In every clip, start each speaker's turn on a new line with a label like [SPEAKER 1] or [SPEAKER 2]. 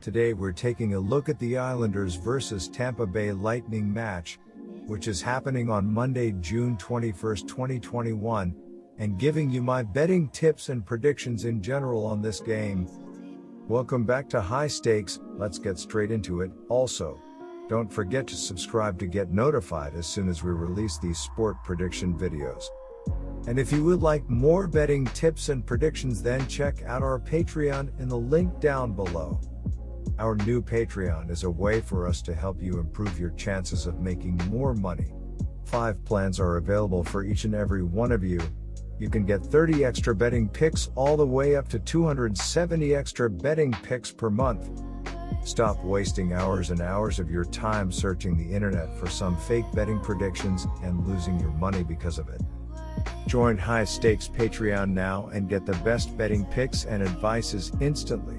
[SPEAKER 1] Today we're taking a look at the Islanders vs Tampa Bay Lightning match, which is happening on Monday, June 21, 2021, and giving you my betting tips and predictions in general on this game. Welcome back to High Stakes. Let's get straight into it. Also, don't forget to subscribe to get notified as soon as we release these sport prediction videos. And if you would like more betting tips and predictions, then check out our Patreon in the link down below. Our new Patreon is a way for us to help you improve your chances of making more money. 5 plans are available for each and every one of you. You can get 30 extra betting picks all the way up to 270 extra betting picks per month. Stop wasting hours and hours of your time searching the internet for some fake betting predictions and losing your money because of it. Join High Stakes Patreon now and get the best betting picks and advices instantly.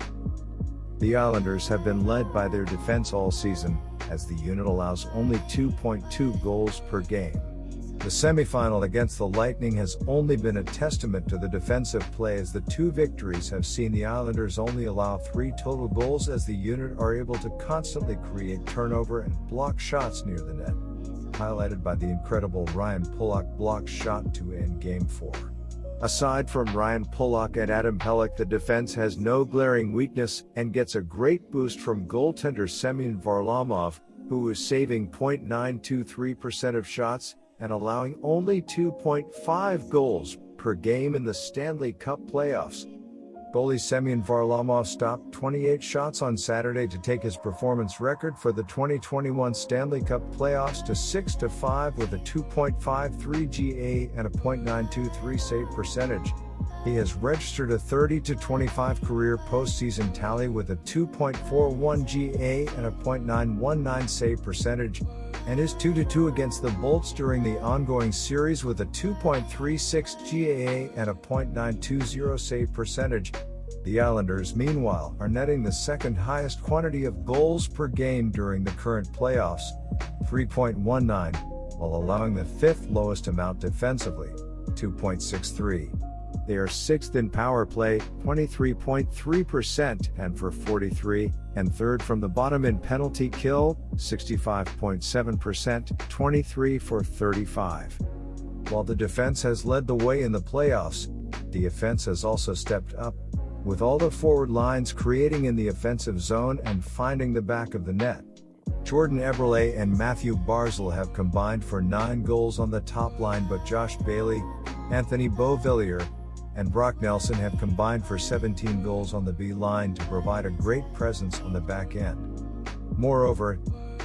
[SPEAKER 1] The Islanders have been led by their defense all season, as the unit allows only 2.2 goals per game. The semifinal against the Lightning has only been a testament to the defensive play, as the 2 victories have seen the Islanders only allow 3 total goals, as the unit are able to constantly create turnover and block shots near the net, highlighted by the incredible Ryan Pulock blocked shot to end Game 4. Aside from Ryan Pulock and Adam Pelech, the defense has no glaring weakness and gets a great boost from goaltender Semyon Varlamov, who is saving .923% of shots and allowing only 2.5 goals per game in the Stanley Cup playoffs. Goalie Semyon Varlamov stopped 28 shots on Saturday to take his performance record for the 2021 Stanley Cup playoffs to 6-5 with a 2.53 GA and a .923 save percentage. He has registered a 30-25 career postseason tally with a 2.41 GA and a .919 save percentage, and is 2-2 against the Bolts during the ongoing series with a 2.36 GAA and a .920 save percentage. The Islanders, meanwhile, are netting the second highest quantity of goals per game during the current playoffs, 3.19, while allowing the 5th lowest amount defensively, 2.63. They are 6th in power play, 23.3% and for 43, and 3rd from the bottom in penalty kill, 65.7%, 23 for 35. While the defense has led the way in the playoffs, the offense has also stepped up, with all the forward lines creating in the offensive zone and finding the back of the net. Jordan Eberle and Matthew Barzal have combined for 9 goals on the top line, but Josh Bailey, Anthony Beauvillier, and Brock Nelson have combined for 17 goals on the B line to provide a great presence on the back end. Moreover,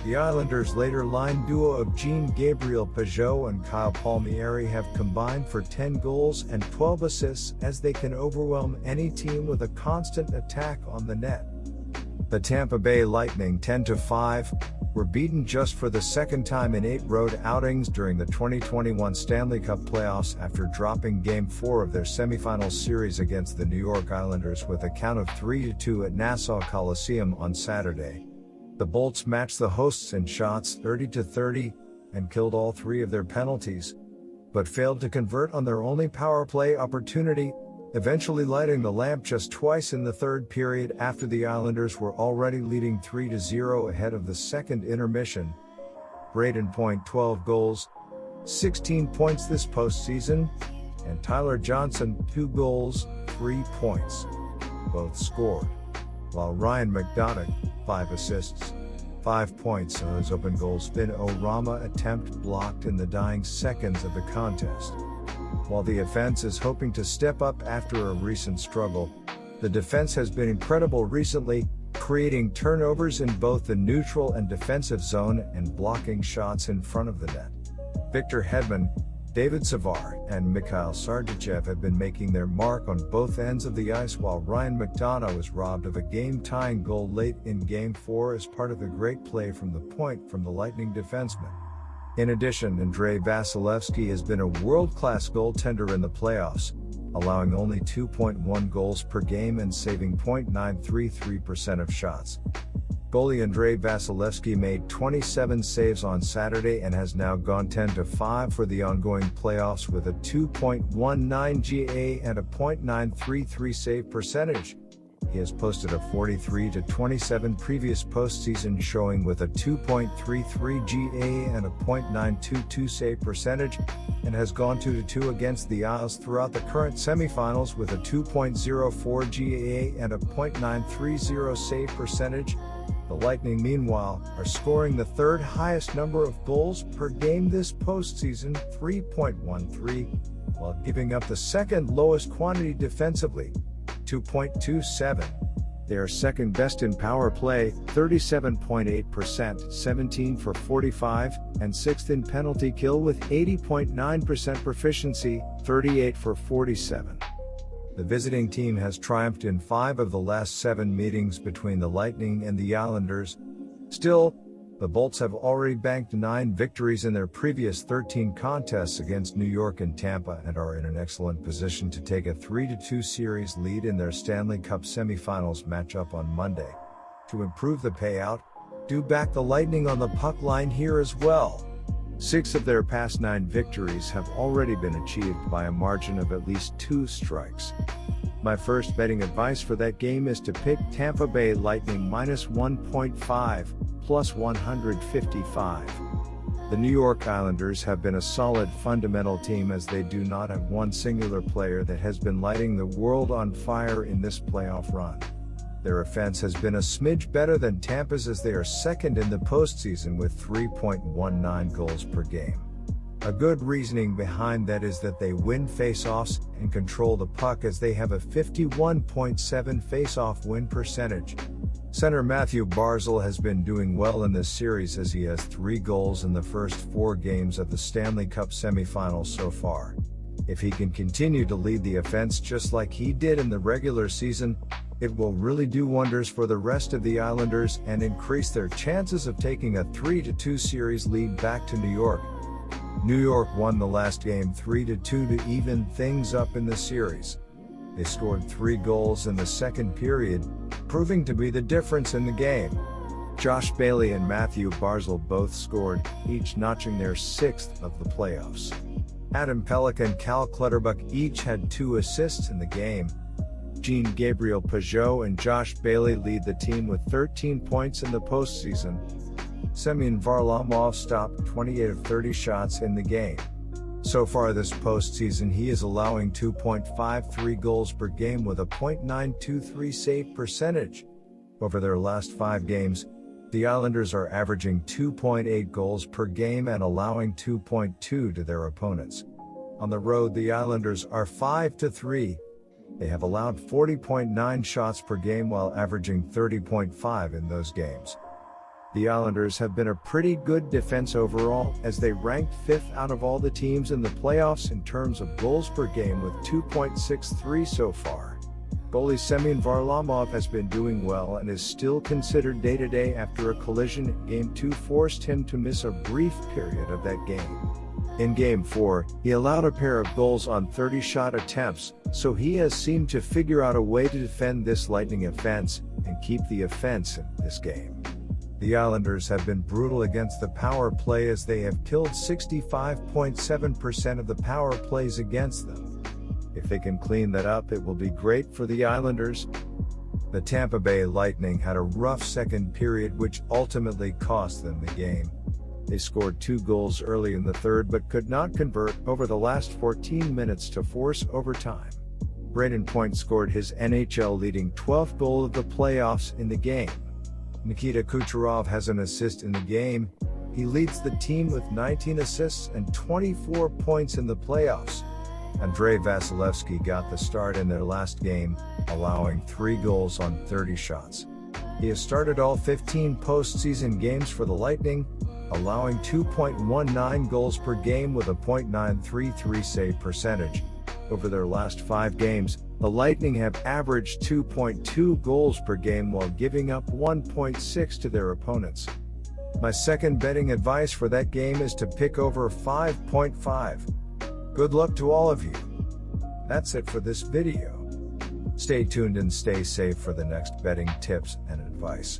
[SPEAKER 1] the Islanders' later line duo of Jean-Gabriel Pageau and Kyle Palmieri have combined for 10 goals and 12 assists, as they can overwhelm any team with a constant attack on the net. The Tampa Bay Lightning, 10-5, were beaten just for the second time in 8 road outings during the 2021 Stanley Cup playoffs after dropping Game 4 of their semifinal series against the New York Islanders with a count of 3-2 at Nassau Coliseum on Saturday. The Bolts matched the hosts in shots 30-30 and killed all 3 of their penalties, but failed to convert on their only power play opportunity, eventually lighting the lamp just twice in the 3rd period after the Islanders were already leading 3-0 ahead of the second intermission. Brayden Point 12 goals, 16 points this postseason, and Tyler Johnson 2 goals, 3 points. Both scored, while Ryan McDonagh 5 assists, 5 points on his open goal spin Rama attempt blocked in the dying seconds of the contest. While the offense is hoping to step up after a recent struggle, the defense has been incredible recently, creating turnovers in both the neutral and defensive zone and blocking shots in front of the net. Victor Hedman, David Savard, and Mikhail Sergachev have been making their mark on both ends of the ice, while Ryan McDonagh was robbed of a game-tying goal late in Game 4 as part of the great play from the point from the Lightning defenseman. In addition, Andrei Vasilevsky has been a world-class goaltender in the playoffs, allowing only 2.1 goals per game and saving .933% of shots. Goalie Andrei Vasilevsky made 27 saves on Saturday and has now gone 10-5 for the ongoing playoffs with a 2.19 GA and a .933 save percentage. He has posted a 43-27 previous postseason showing with a 2.33 GA and a .922 save percentage, and has gone 2-2 against the Isles throughout the current semifinals with a 2.04 GA and a .930 save percentage. The Lightning, meanwhile, are scoring the third highest number of goals per game this postseason, 3.13, while giving up the second lowest quantity defensively, 2.27. They are second best in power play, 37.8%, 17 for 45, and sixth in penalty kill with 80.9% proficiency, 38 for 47. The visiting team has triumphed in 5 of the last 7 meetings between the Lightning and the Islanders. Still, the Bolts have already banked 9 victories in their previous 13 contests against New York and Tampa and are in an excellent position to take a 3-2 series lead in their Stanley Cup semifinals matchup on Monday. To improve the payout, do back the Lightning on the puck line here as well. 6 of their past 9 victories have already been achieved by a margin of at least 2 strikes. My first betting advice for that game is to pick Tampa Bay Lightning -1.5, plus 155. The New York Islanders have been a solid fundamental team as they do not have one singular player that has been lighting the world on fire in this playoff run. Their offense has been a smidge better than Tampa's as they are second in the postseason with 3.19 goals per game. A good reasoning behind that is that they win face-offs and control the puck as they have a 51.7 face-off win percentage. Center Matthew Barzal has been doing well in this series as he has 3 goals in the first 4 games of the Stanley Cup semifinals so far. If he can continue to lead the offense just like he did in the regular season, it will really do wonders for the rest of the Islanders and increase their chances of taking a 3-2 series lead back to New York. New York won the last game 3-2 to even things up in the series. They scored 3 goals in the second period, proving to be the difference in the game. Josh Bailey and Matthew Barzal both scored, each notching their 6th of the playoffs. Adam Pelech and Cal Clutterbuck each had 2 assists in the game. Jean-Gabriel Pageau and Josh Bailey lead the team with 13 points in the postseason. Semyon Varlamov stopped 28 of 30 shots in the game. So far this postseason he is allowing 2.53 goals per game with a .923 save percentage. Over their last 5 games, the Islanders are averaging 2.8 goals per game and allowing 2.2 to their opponents. On the road the Islanders are 5-3. They have allowed 40.9 shots per game while averaging 30.5 in those games. The Islanders have been a pretty good defense overall as they ranked 5th out of all the teams in the playoffs in terms of goals per game with 2.63 so far. Goalie Semyon Varlamov has been doing well and is still considered day-to-day after a collision in Game 2 forced him to miss a brief period of that game. In Game 4, he allowed a pair of goals on 30 shot attempts, so he has seemed to figure out a way to defend this Lightning offense and keep the offense in this game. The Islanders have been brutal against the power play as they have killed 65.7% of the power plays against them. If they can clean that up, it will be great for the Islanders. The Tampa Bay Lightning had a rough second period which ultimately cost them the game. They scored 2 goals early in the third but could not convert over the last 14 minutes to force overtime. Brayden Point scored his NHL-leading 12th goal of the playoffs in the game. Nikita Kucherov has an assist in the game. He leads the team with 19 assists and 24 points in the playoffs. Andrei Vasilevsky got the start in their last game, allowing 3 goals on 30 shots. He has started all 15 postseason games for the Lightning, allowing 2.19 goals per game with a .933 save percentage. Over their last 5 games, the Lightning have averaged 2.2 goals per game while giving up 1.6 to their opponents. My second betting advice for that game is to pick over 5.5. Good luck to all of you. That's it for this video. Stay tuned and stay safe for the next betting tips and advice.